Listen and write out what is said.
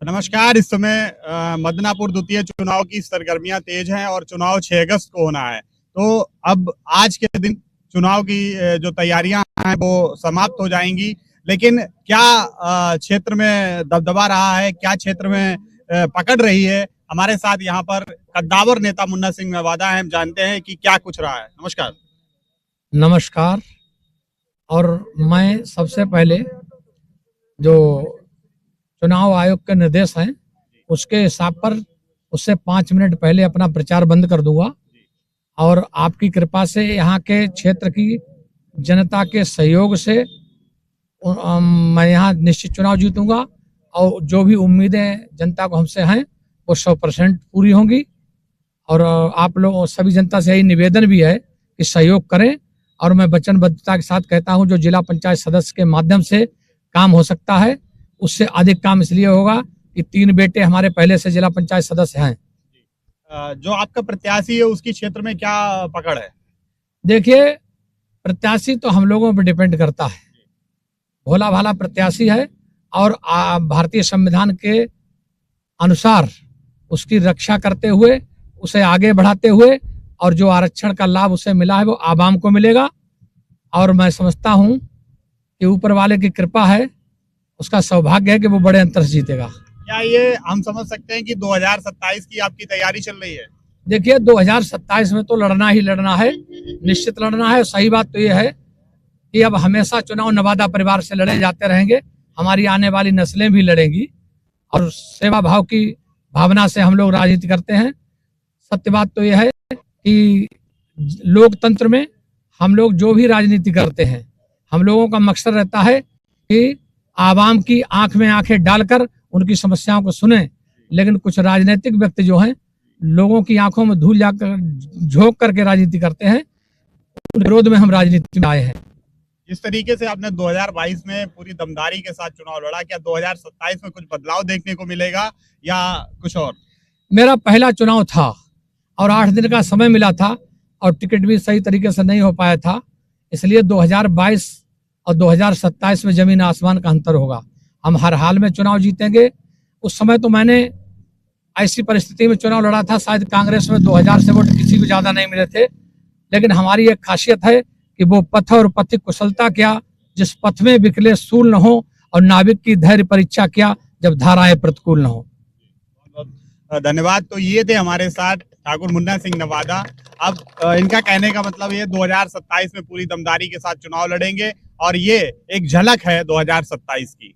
नमस्कार। इस समय मदनापुर द्वितीय चुनाव की सरगर्मियां तेज हैं और चुनाव 6 अगस्त को होना है। तो अब आज के दिन चुनाव की जो तैयारियां हैं वो समाप्त हो जाएंगी, लेकिन क्या क्षेत्र में दबदबा रहा है, क्या क्षेत्र में पकड़ रही है? हमारे साथ यहाँ पर कद्दावर नेता मुन्ना सिंह नवादा हैं। हम जानते हैं कि क्या कुछ रहा है। नमस्कार। नमस्कार। और मैं सबसे पहले जो चुनाव आयोग के निर्देश हैं उसके हिसाब पर उससे 5 मिनट पहले अपना प्रचार बंद कर दूंगा और आपकी कृपा से यहाँ के क्षेत्र की जनता के सहयोग से मैं यहाँ निश्चित चुनाव जीतूंगा और जो भी उम्मीदें जनता को हमसे हैं वो 100% पूरी होंगी। और आप लोग सभी जनता से यही निवेदन भी है कि सहयोग करें। और मैं वचनबद्धता के साथ कहता हूं, जो जिला पंचायत सदस्य के माध्यम से काम हो सकता है उससे अधिक काम इसलिए होगा कि 3 बेटे हमारे पहले से जिला पंचायत सदस्य हैं। जो आपका प्रत्याशी है उसकी क्षेत्र में क्या पकड़ है? देखिए, प्रत्याशी तो हम लोगों पर डिपेंड करता है। भोला भाला प्रत्याशी है और भारतीय संविधान के अनुसार उसकी रक्षा करते हुए, उसे आगे बढ़ाते हुए, और जो आरक्षण का लाभ उसे मिला है वो आवाम को मिलेगा। और मैं समझता हूं कि ऊपर वाले की कृपा है, उसका सौभाग्य है कि वो बड़े अंतर से जीतेगा। क्या ये हम समझ सकते हैं कि 2027 की आपकी तैयारी चल रही है? देखिए, 2027 में तो लड़ना ही लड़ना है, निश्चित लड़ना है। सही बात तो ये है कि अब हमेशा चुनाव नवादा परिवार से लड़े जाते रहेंगे, हमारी आने वाली नस्लें भी लड़ेंगी और सेवा भाव की भावना से हम लोग राजनीति करते हैं। सत्य बात तो यह है कि लोकतंत्र में हम लोग जो भी राजनीति करते हैं, हम लोगों का मकसद रहता है कि आवाम की आंख में आंखें डालकर उनकी समस्याओं को सुने। लेकिन कुछ राजनीतिक व्यक्ति जो हैं, लोगों की आंखों में धूल जाकर झोंक करके राजनीति करते हैं, उन विरोध में हम राजनीति में आए हैं। जिस तरीके से आपने 2022 में पूरी दमदारी के साथ चुनाव लड़ा, क्या 2027 में कुछ बदलाव देखने को मिलेगा या कुछ और? मेरा पहला चुनाव था और 8 दिन का समय मिला था और टिकट भी सही तरीके से नहीं हो पाया था, इसलिए 2022 और 2027 में जमीन आसमान का अंतर होगा। हम हर हाल में चुनाव जीतेंगे। उस समय तो मैंने ऐसी परिस्थिति में चुनाव लड़ा था, शायद कांग्रेस में 2000 से वोट किसी को ज्यादा नहीं मिले थे, लेकिन हमारी एक खासियत है कि वो पथ और पथिक कुशलता क्या, जिस पथ में विकले सूल न हो, और नाविक की धैर्य परीक्षा क्या, जब धाराएं प्रतिकूल न हो। धन्यवाद। तो ये थे हमारे साथ ठाकुर मुन्ना सिंह नवादा। अब इनका कहने का मतलब ये 2027 में पूरी दमदारी के साथ चुनाव लड़ेंगे और ये एक झलक है 2027 की।